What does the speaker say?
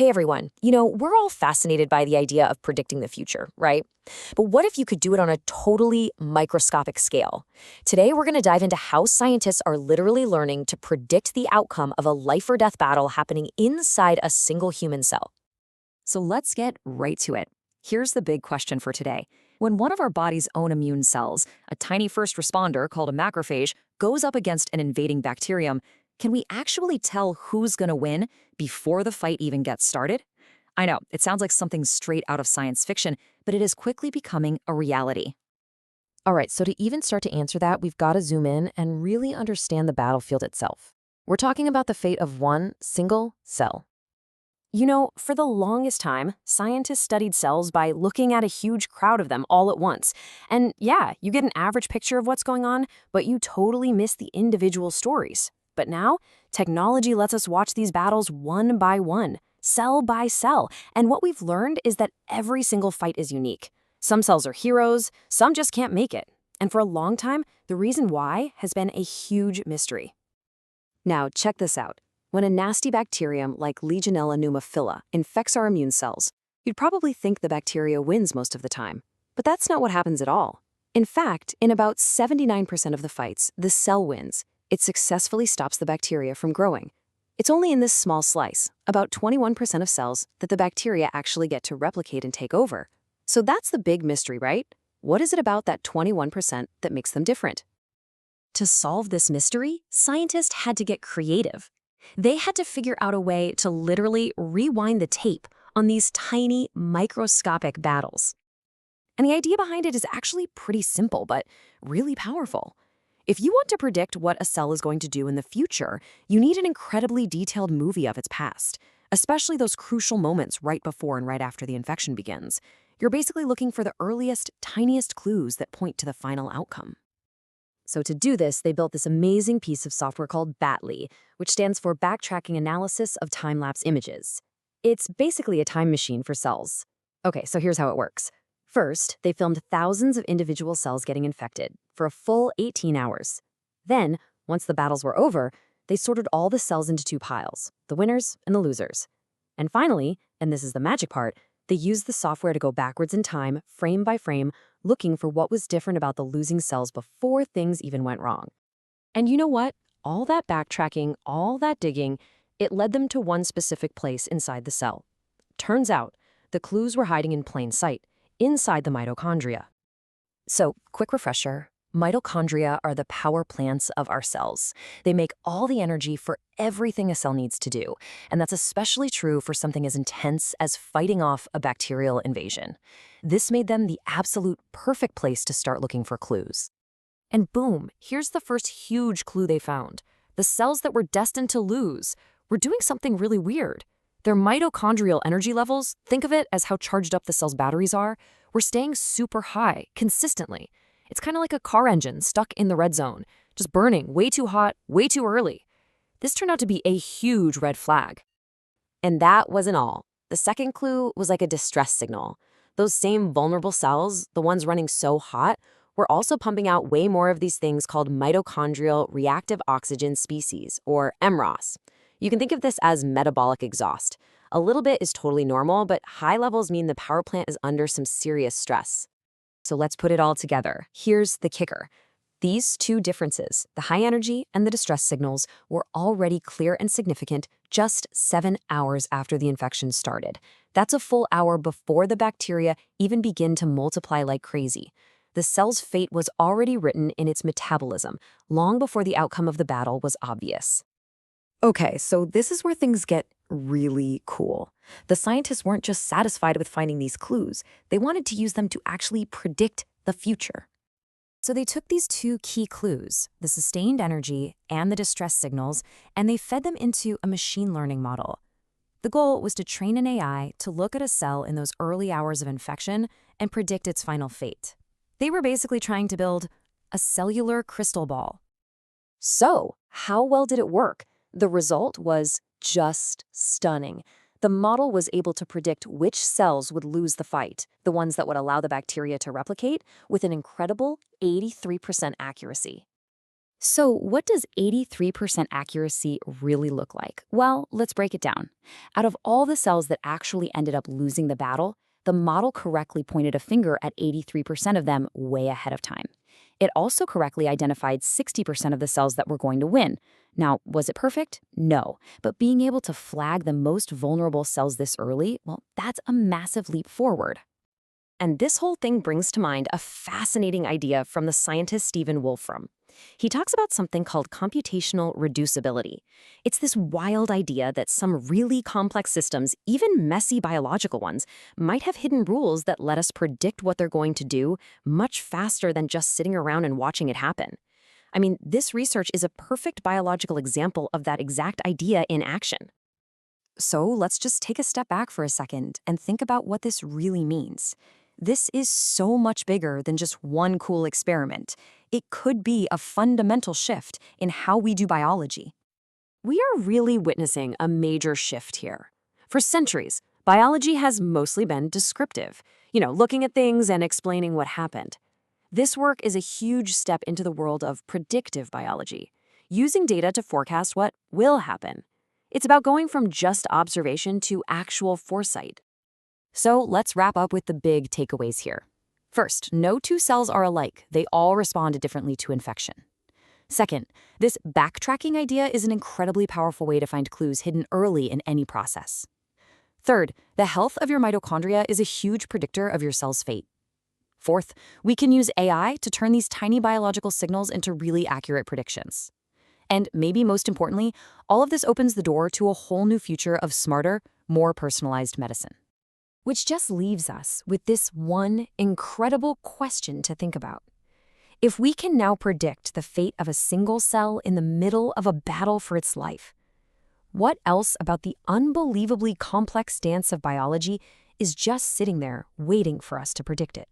Hey everyone, we're all fascinated by the idea of predicting the future, right? But what if you could do it on a totally microscopic scale? Today, we're going to dive into how scientists are literally learning to predict the outcome of a life or death battle happening inside a single human cell. So let's get right to it. Here's the big question for today. When one of our body's own immune cells, a tiny first responder called a macrophage, goes up against an invading bacterium, can we actually tell who's going to win before the fight even gets started? I know, it sounds like something straight out of science fiction, but it is quickly becoming a reality. All right, so to even start to answer that, we've got to zoom in and really understand the battlefield itself. We're talking about the fate of one single cell. For the longest time, scientists studied cells by looking at a huge crowd of them all at once. And yeah, you get an average picture of what's going on, but you totally miss the individual stories. But now, technology lets us watch these battles one by one, cell by cell. And what we've learned is that every single fight is unique. Some cells are heroes, some just can't make it. And for a long time, the reason why has been a huge mystery. Now, check this out. When a nasty bacterium like Legionella pneumophila infects our immune cells, you'd probably think the bacteria wins most of the time. But that's not what happens at all. In fact, in about 79% of the fights, the cell wins. It successfully stops the bacteria from growing. It's only in this small slice, about 21% of cells, that the bacteria actually get to replicate and take over. So that's the big mystery, right? What is it about that 21% that makes them different? To solve this mystery, scientists had to get creative. They had to figure out a way to literally rewind the tape on these tiny, microscopic battles. And the idea behind it is actually pretty simple, but really powerful. If you want to predict what a cell is going to do in the future, you need an incredibly detailed movie of its past, especially those crucial moments right before and right after the infection begins. You're basically looking for the earliest, tiniest clues that point to the final outcome. So to do this, they built this amazing piece of software called BATLI, which stands for Backtracking Analysis of Time-Lapse Images. It's basically a time machine for cells. Okay, so here's how it works. First, they filmed thousands of individual cells getting infected for a full 18 hours. Then, once the battles were over, they sorted all the cells into two piles, the winners and the losers. And finally, and this is the magic part, they used the software to go backwards in time, frame by frame, looking for what was different about the losing cells before things even went wrong. And you know what? All that backtracking, all that digging, it led them to one specific place inside the cell. Turns out, the clues were hiding in plain sight, inside the mitochondria. So, quick refresher, mitochondria are the power plants of our cells. They make all the energy for everything a cell needs to do, and that's especially true for something as intense as fighting off a bacterial invasion. This made them the absolute perfect place to start looking for clues. And boom, here's the first huge clue they found. The cells that were destined to lose were doing something really weird. Their mitochondrial energy levels, think of it as how charged up the cell's batteries are, were staying super high, consistently. It's kind of like a car engine stuck in the red zone, just burning way too hot, way too early. This turned out to be a huge red flag. And that wasn't all. The second clue was like a distress signal. Those same vulnerable cells, the ones running so hot, were also pumping out way more of these things called mitochondrial reactive oxygen species, or mROS. You can think of this as metabolic exhaust. A little bit is totally normal, but high levels mean the power plant is under some serious stress. So let's put it all together. Here's the kicker. These two differences, the high energy and the distress signals, were already clear and significant just 7 hours after the infection started. That's a full hour before the bacteria even begin to multiply like crazy. The cell's fate was already written in its metabolism, long before the outcome of the battle was obvious. Okay, so this is where things get really cool. The scientists weren't just satisfied with finding these clues. They wanted to use them to actually predict the future. So they took these two key clues, the sustained energy and the distress signals, and they fed them into a machine learning model. The goal was to train an AI to look at a cell in those early hours of infection and predict its final fate. They were basically trying to build a cellular crystal ball. So, how well did it work? The result was just stunning. The model was able to predict which cells would lose the fight, the ones that would allow the bacteria to replicate, with an incredible 83% accuracy. So, what does 83% accuracy really look like? Well, let's break it down. Out of all the cells that actually ended up losing the battle, the model correctly pointed a finger at 83% of them way ahead of time. It also correctly identified 60% of the cells that were going to win. Now, was it perfect? No. But being able to flag the most vulnerable cells this early, well, that's a massive leap forward. And this whole thing brings to mind a fascinating idea from the scientist Stephen Wolfram. He talks about something called computational reducibility. It's this wild idea that some really complex systems, even messy biological ones, might have hidden rules that let us predict what they're going to do much faster than just sitting around and watching it happen. I mean, this research is a perfect biological example of that exact idea in action. So let's just take a step back for a second and think about what this really means. This is so much bigger than just one cool experiment. It could be a fundamental shift in how we do biology. We are really witnessing a major shift here. For centuries, biology has mostly been descriptive, looking at things and explaining what happened. This work is a huge step into the world of predictive biology, using data to forecast what will happen. It's about going from just observation to actual foresight. So let's wrap up with the big takeaways here. First, no two cells are alike. They all respond differently to infection. Second, this backtracking idea is an incredibly powerful way to find clues hidden early in any process. Third, the health of your mitochondria is a huge predictor of your cell's fate. Fourth, we can use AI to turn these tiny biological signals into really accurate predictions. And maybe most importantly, all of this opens the door to a whole new future of smarter, more personalized medicine. Which just leaves us with this one incredible question to think about. If we can now predict the fate of a single cell in the middle of a battle for its life, what else about the unbelievably complex dance of biology is just sitting there waiting for us to predict it?